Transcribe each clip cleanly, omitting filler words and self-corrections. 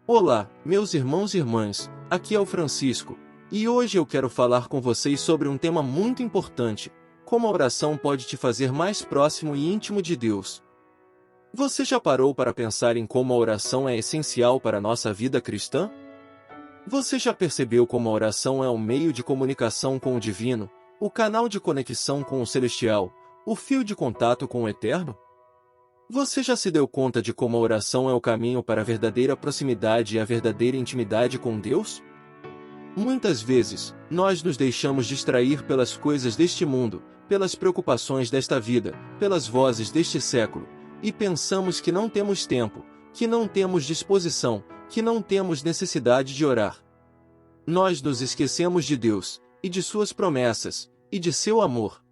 Olá, meus irmãos e irmãs, aqui é o Francisco, e hoje eu quero falar com vocês sobre um tema muito importante: como a oração pode te fazer mais próximo e íntimo de Deus. Você já parou para pensar em como a oração é essencial para a nossa vida cristã? Você já percebeu como a oração é um meio de comunicação com o divino, o canal de conexão com o celestial, o fio de contato com o eterno? Você já se deu conta de como a oração é o caminho para a verdadeira proximidade e a verdadeira intimidade com Deus? Muitas vezes, nós nos deixamos distrair pelas coisas deste mundo, pelas preocupações desta vida, pelas vozes deste século, e pensamos que não temos tempo, que não temos disposição, que não temos necessidade de orar. Nós nos esquecemos de Deus, e de suas promessas, e de seu amor.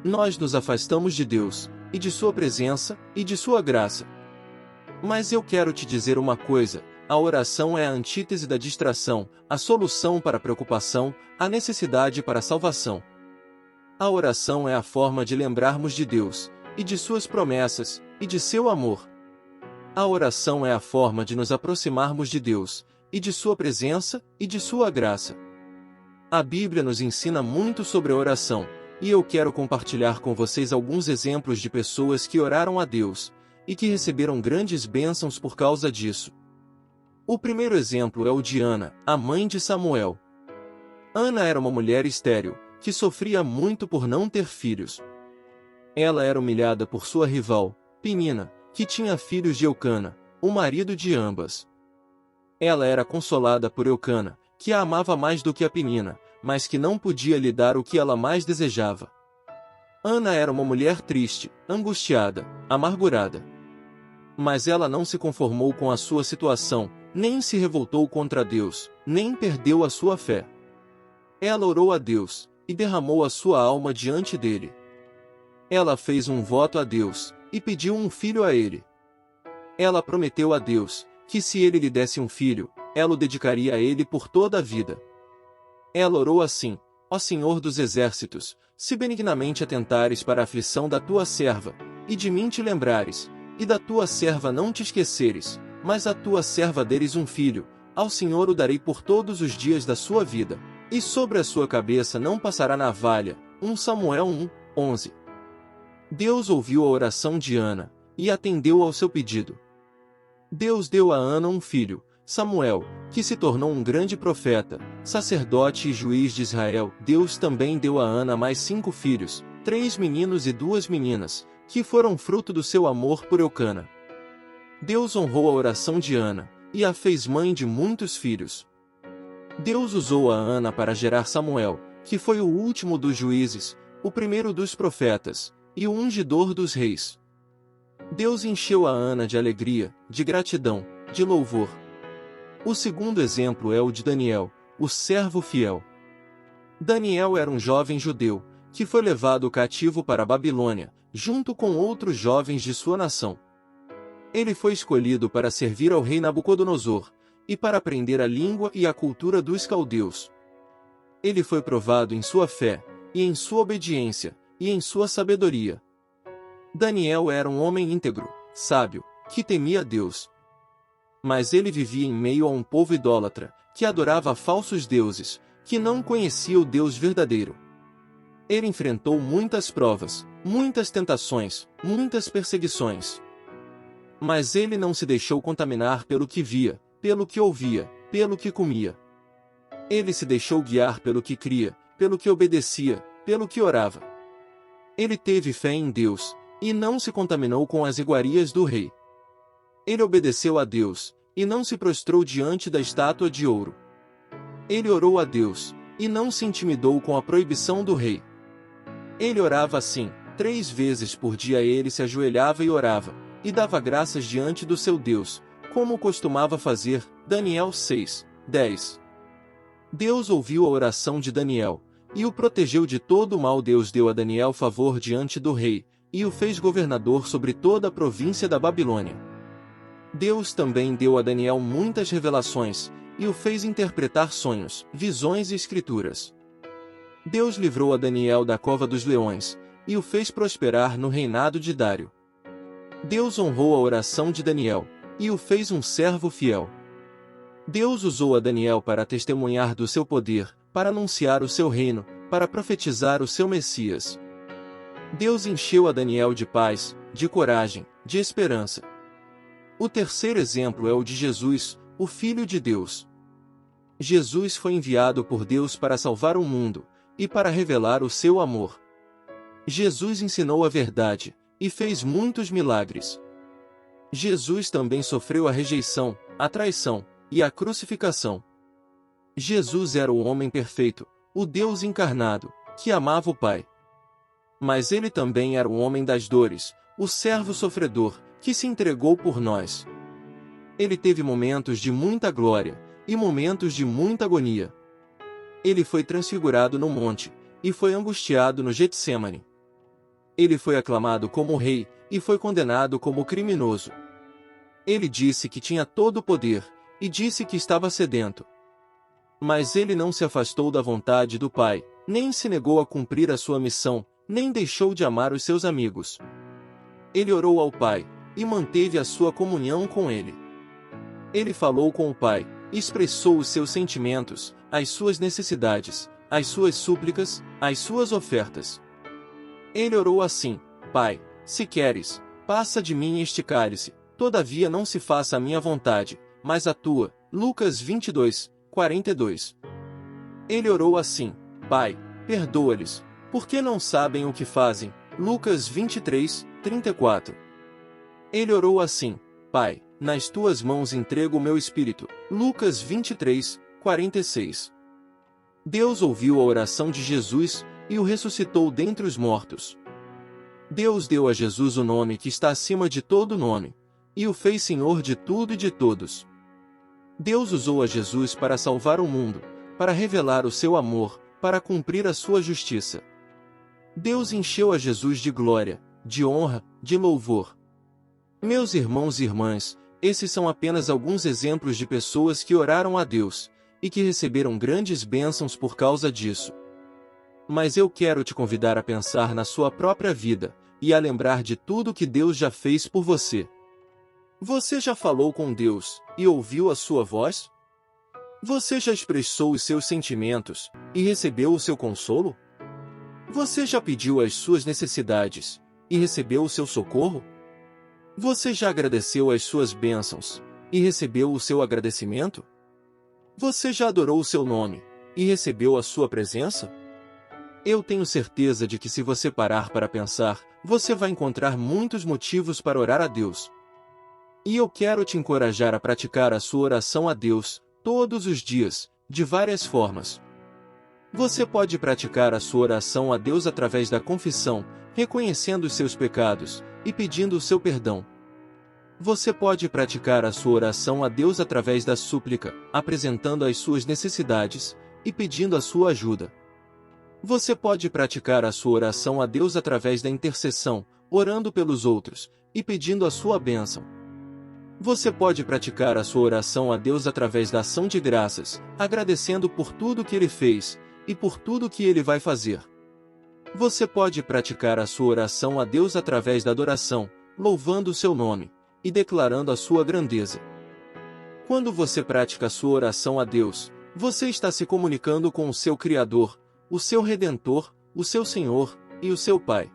Nós nos afastamos de Deus, e de sua presença, e de sua graça. Mas eu quero te dizer uma coisa: a oração é a antítese da distração, a solução para a preocupação, a necessidade para a salvação. A oração é a forma de lembrarmos de Deus, e de suas promessas, e de seu amor. A oração é a forma de nos aproximarmos de Deus, e de sua presença, e de sua graça. A Bíblia nos ensina muito sobre a oração, e eu quero compartilhar com vocês alguns exemplos de pessoas que oraram a Deus, e que receberam grandes bênçãos por causa disso. O primeiro exemplo é o de Ana, a mãe de Samuel. Ana era uma mulher estéril, que sofria muito por não ter filhos. Ela era humilhada por sua rival, Penina, que tinha filhos de Eucana, o marido de ambas. Ela era consolada por Eucana, que a amava mais do que a Penina, mas que não podia lhe dar o que ela mais desejava. Ana era uma mulher triste, angustiada, amargurada. Mas ela não se conformou com a sua situação, nem se revoltou contra Deus, nem perdeu a sua fé. Ela orou a Deus, e derramou a sua alma diante dele. Ela fez um voto a Deus, e pediu um filho a ele. Ela prometeu a Deus, que se ele lhe desse um filho, ela o dedicaria a ele por toda a vida. Ela orou assim: ó Senhor dos exércitos, se benignamente atentares para a aflição da tua serva, e de mim te lembrares, e da tua serva não te esqueceres, mas a tua serva deres um filho, ao Senhor o darei por todos os dias da sua vida, e sobre a sua cabeça não passará navalha. 1 Samuel 1:11. Deus ouviu a oração de Ana, e atendeu ao seu pedido. Deus deu a Ana um filho, Samuel, que se tornou um grande profeta, sacerdote e juiz de Israel. Deus também deu a Ana mais 5 filhos, 3 meninos e 2 meninas, que foram fruto do seu amor por Eucana. Deus honrou a oração de Ana, e a fez mãe de muitos filhos. Deus usou a Ana para gerar Samuel, que foi o último dos juízes, o primeiro dos profetas, e o ungidor dos reis. Deus encheu a Ana de alegria, de gratidão, de louvor. O segundo exemplo é o de Daniel, o servo fiel. Daniel era um jovem judeu, que foi levado cativo para a Babilônia, junto com outros jovens de sua nação. Ele foi escolhido para servir ao rei Nabucodonosor, e para aprender a língua e a cultura dos caldeus. Ele foi provado em sua fé, e em sua obediência, e em sua sabedoria. Daniel era um homem íntegro, sábio, que temia Deus. Mas ele vivia em meio a um povo idólatra, que adorava falsos deuses, que não conhecia o Deus verdadeiro. Ele enfrentou muitas provas, muitas tentações, muitas perseguições. Mas ele não se deixou contaminar pelo que via, pelo que ouvia, pelo que comia. Ele se deixou guiar pelo que cria, pelo que obedecia, pelo que orava. Ele teve fé em Deus, e não se contaminou com as iguarias do rei. Ele obedeceu a Deus, e não se prostrou diante da estátua de ouro. Ele orou a Deus, e não se intimidou com a proibição do rei. Ele orava assim: 3 vezes por dia ele se ajoelhava e orava, e dava graças diante do seu Deus, como costumava fazer. Daniel 6:10. Deus ouviu a oração de Daniel, e o protegeu de todo o mal. Deus deu a Daniel favor diante do rei, e o fez governador sobre toda a província da Babilônia. Deus também deu a Daniel muitas revelações, e o fez interpretar sonhos, visões e escrituras. Deus livrou a Daniel da cova dos leões, e o fez prosperar no reinado de Dário. Deus honrou a oração de Daniel, e o fez um servo fiel. Deus usou a Daniel para testemunhar do seu poder, para anunciar o seu reino, para profetizar o seu Messias. Deus encheu a Daniel de paz, de coragem, de esperança. O terceiro exemplo é o de Jesus, o Filho de Deus. Jesus foi enviado por Deus para salvar o mundo, e para revelar o seu amor. Jesus ensinou a verdade, e fez muitos milagres. Jesus também sofreu a rejeição, a traição, e a crucificação. Jesus era o homem perfeito, o Deus encarnado, que amava o Pai. Mas ele também era o homem das dores, o servo sofredor, que se entregou por nós. Ele teve momentos de muita glória, e momentos de muita agonia. Ele foi transfigurado no monte, e foi angustiado no Getsêmani. Ele foi aclamado como rei, e foi condenado como criminoso. Ele disse que tinha todo o poder, e disse que estava sedento. Mas ele não se afastou da vontade do Pai, nem se negou a cumprir a sua missão, nem deixou de amar os seus amigos. Ele orou ao Pai, e manteve a sua comunhão com ele. Ele falou com o Pai, expressou os seus sentimentos, as suas necessidades, as suas súplicas, as suas ofertas. Ele orou assim: Pai, se queres, passa de mim este cálice, todavia não se faça a minha vontade, mas a tua. Lucas 22, 42. Ele orou assim: Pai, perdoa-lhes, porque não sabem o que fazem. Lucas 23, 34. Ele orou assim: Pai, nas tuas mãos entrego o meu espírito. Lucas 23, 46. Deus ouviu a oração de Jesus e o ressuscitou dentre os mortos. Deus deu a Jesus o nome que está acima de todo nome, e o fez Senhor de tudo e de todos. Deus usou a Jesus para salvar o mundo, para revelar o seu amor, para cumprir a sua justiça. Deus encheu a Jesus de glória, de honra, de louvor. Meus irmãos e irmãs, esses são apenas alguns exemplos de pessoas que oraram a Deus, e que receberam grandes bênçãos por causa disso. Mas eu quero te convidar a pensar na sua própria vida, e a lembrar de tudo que Deus já fez por você. Você já falou com Deus, e ouviu a sua voz? Você já expressou os seus sentimentos, e recebeu o seu consolo? Você já pediu as suas necessidades, e recebeu o seu socorro? Você já agradeceu as suas bênçãos, e recebeu o seu agradecimento? Você já adorou o seu nome, e recebeu a sua presença? Eu tenho certeza de que se você parar para pensar, você vai encontrar muitos motivos para orar a Deus. E eu quero te encorajar a praticar a sua oração a Deus, todos os dias, de várias formas. Você pode praticar a sua oração a Deus através da confissão, reconhecendo os seus pecados, e pedindo o seu perdão. Você pode praticar a sua oração a Deus através da súplica, apresentando as suas necessidades, e pedindo a sua ajuda. Você pode praticar a sua oração a Deus através da intercessão, orando pelos outros, e pedindo a sua bênção. Você pode praticar a sua oração a Deus através da ação de graças, agradecendo por tudo que Ele fez, e por tudo que Ele vai fazer. Você pode praticar a sua oração a Deus através da adoração, louvando o seu nome, e declarando a sua grandeza. Quando você pratica a sua oração a Deus, você está se comunicando com o seu Criador, o seu Redentor, o seu Senhor, e o seu Pai.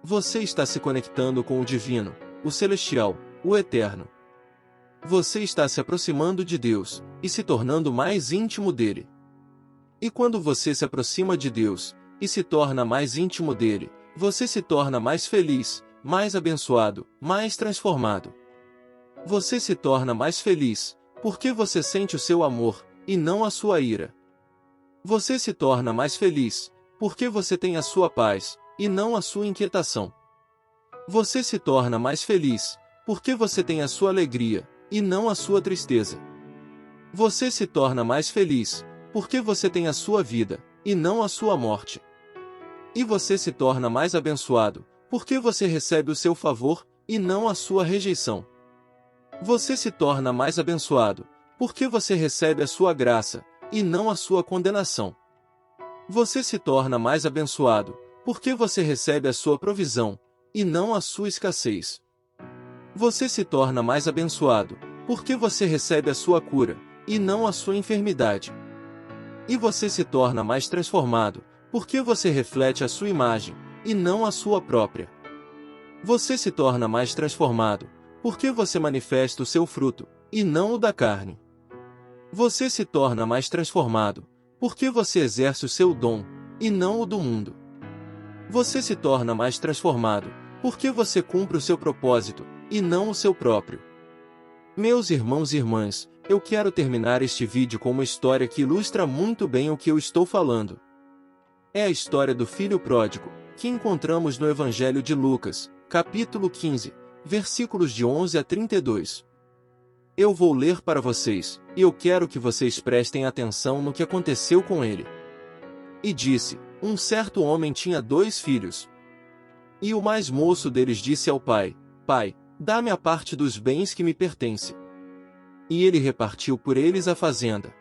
Você está se conectando com o Divino, o Celestial, o Eterno. Você está se aproximando de Deus, e se tornando mais íntimo dele. E quando você se aproxima de Deus, e se torna mais íntimo dele, você se torna mais feliz, mais abençoado, mais transformado. Você se torna mais feliz, porque você sente o seu amor, e não a sua ira. Você se torna mais feliz, porque você tem a sua paz, e não a sua inquietação. Você se torna mais feliz, porque você tem a sua alegria, e não a sua tristeza. Você se torna mais feliz, porque você tem a sua vida, e não a sua morte. E você se torna mais abençoado, porque você recebe o seu favor, e não a sua rejeição. Você se torna mais abençoado, porque você recebe a sua graça, e não a sua condenação. Você se torna mais abençoado, porque você recebe a sua provisão, e não a sua escassez. Você se torna mais abençoado, porque você recebe a sua cura, e não a sua enfermidade. E você se torna mais transformado, porque você reflete a sua imagem, e não a sua própria. Você se torna mais transformado, porque você manifesta o seu fruto, e não o da carne. Você se torna mais transformado, porque você exerce o seu dom, e não o do mundo. Você se torna mais transformado, porque você cumpre o seu propósito, e não o seu próprio. Meus irmãos e irmãs, eu quero terminar este vídeo com uma história que ilustra muito bem o que eu estou falando. É a história do filho pródigo, que encontramos no Evangelho de Lucas, capítulo 15, versículos de 11 a 32. Eu vou ler para vocês, e eu quero que vocês prestem atenção no que aconteceu com ele. E disse: um certo homem tinha 2 filhos. E o mais moço deles disse ao pai: Pai, dá-me a parte dos bens que me pertence. E ele repartiu por eles a fazenda.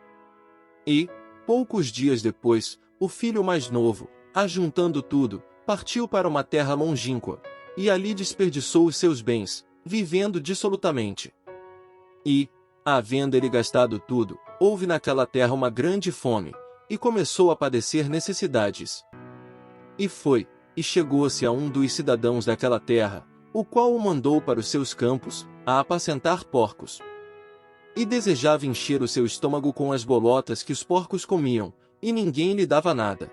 E, poucos dias depois, o filho mais novo, ajuntando tudo, partiu para uma terra longínqua, e ali desperdiçou os seus bens, vivendo dissolutamente. E, havendo ele gastado tudo, houve naquela terra uma grande fome, e começou a padecer necessidades. E foi, e chegou-se a um dos cidadãos daquela terra, o qual o mandou para os seus campos, a apacentar porcos. E desejava encher o seu estômago com as bolotas que os porcos comiam, e ninguém lhe dava nada.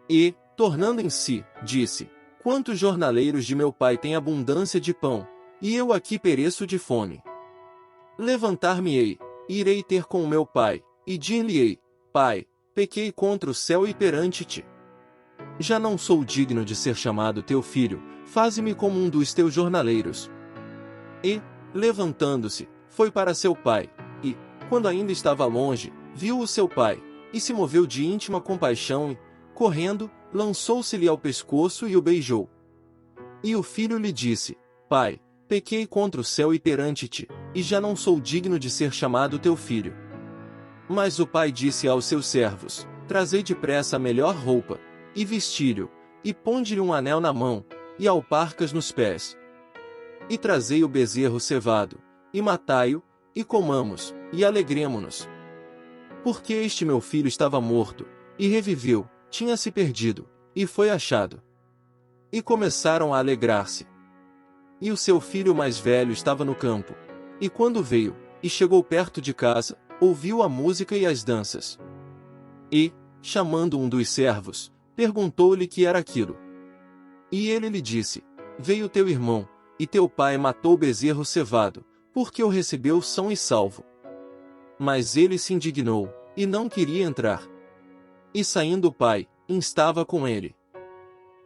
E, tornando em si, disse: quantos jornaleiros de meu pai têm abundância de pão, e eu aqui pereço de fome. Levantar-me-ei, irei ter com o meu pai, e dir-lhe-ei: Pai, pequei contra o céu e perante ti. Já não sou digno de ser chamado teu filho, faze-me como um dos teus jornaleiros. E, levantando-se, foi para seu pai, e, quando ainda estava longe, viu o seu pai, e se moveu de íntima compaixão e, correndo, lançou-se-lhe ao pescoço e o beijou. E o filho lhe disse: Pai, pequei contra o céu e perante ti, e já não sou digno de ser chamado teu filho. Mas o pai disse aos seus servos: Trazei depressa a melhor roupa, e vestilho, e ponde-lhe um anel na mão, e alparcas nos pés. E trazei o bezerro cevado, e matai-o, e comamos, e alegremo-nos. Porque este meu filho estava morto, e reviveu, tinha se perdido, e foi achado. E começaram a alegrar-se. E o seu filho mais velho estava no campo. E quando veio, e chegou perto de casa, ouviu a música e as danças. E, chamando um dos servos, perguntou-lhe que era aquilo. E ele lhe disse: Veio teu irmão, e teu pai matou o bezerro cevado, porque o recebeu são e salvo. Mas ele se indignou, e não queria entrar. E saindo o pai, instava com ele.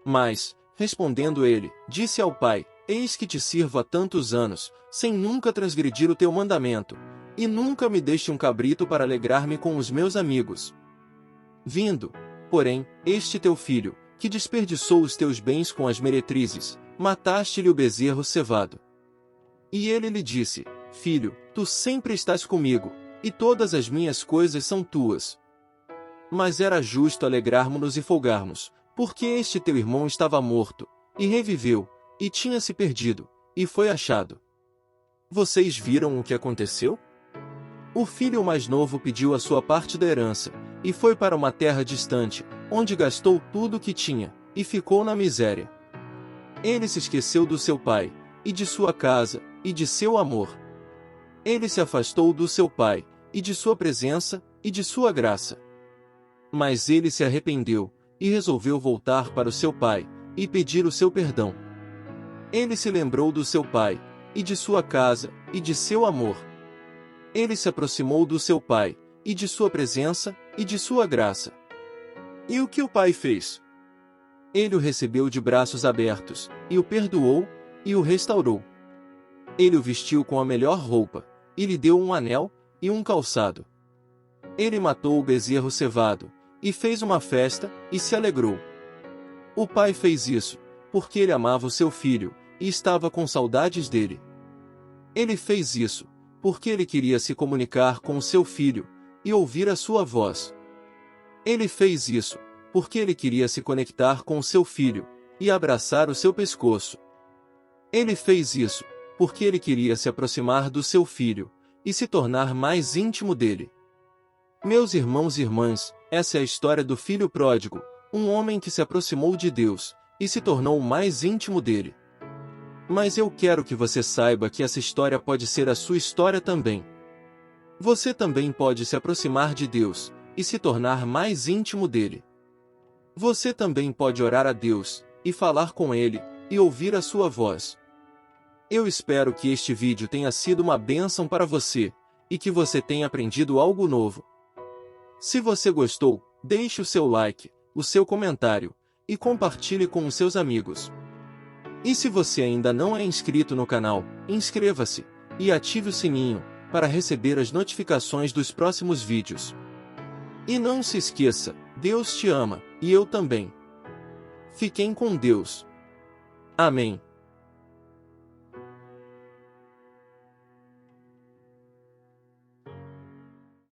Mas, respondendo ele, disse ao pai: Eis que te sirvo há tantos anos, sem nunca transgredir o teu mandamento, e nunca me deste um cabrito para alegrar-me com os meus amigos. Vindo, porém, este teu filho, que desperdiçou os teus bens com as meretrizes, mataste-lhe o bezerro cevado. E ele lhe disse: Filho, tu sempre estás comigo, e todas as minhas coisas são tuas. Mas era justo alegrarmos-nos e folgarmos, porque este teu irmão estava morto, e reviveu, e tinha se perdido, e foi achado. Vocês viram o que aconteceu? O filho mais novo pediu a sua parte da herança, e foi para uma terra distante, onde gastou tudo o que tinha, e ficou na miséria. Ele se esqueceu do seu pai, e de sua casa, e de seu amor. Ele se afastou do seu pai, e de sua presença, e de sua graça. Mas ele se arrependeu, e resolveu voltar para o seu pai, e pedir o seu perdão. Ele se lembrou do seu pai, e de sua casa, e de seu amor. Ele se aproximou do seu pai, e de sua presença, e de sua graça. E o que o pai fez? Ele o recebeu de braços abertos, e o perdoou, e o restaurou. Ele o vestiu com a melhor roupa, e lhe deu um anel, e um calçado. Ele matou o bezerro cevado, e fez uma festa, e se alegrou. O pai fez isso, porque ele amava o seu filho, e estava com saudades dele. Ele fez isso, porque ele queria se comunicar com o seu filho, e ouvir a sua voz. Ele fez isso, porque ele queria se conectar com o seu filho, e abraçar o seu pescoço. Ele fez isso, porque ele queria se aproximar do seu filho, e se tornar mais íntimo dele. Meus irmãos e irmãs, essa é a história do filho pródigo, um homem que se aproximou de Deus e se tornou mais íntimo dele. Mas eu quero que você saiba que essa história pode ser a sua história também. Você também pode se aproximar de Deus e se tornar mais íntimo dele. Você também pode orar a Deus e falar com Ele e ouvir a sua voz. Eu espero que este vídeo tenha sido uma bênção para você e que você tenha aprendido algo novo. Se você gostou, deixe o seu like, o seu comentário e compartilhe com os seus amigos. E se você ainda não é inscrito no canal, inscreva-se e ative o sininho para receber as notificações dos próximos vídeos. E não se esqueça, Deus te ama, e eu também. Fiquem com Deus. Amém.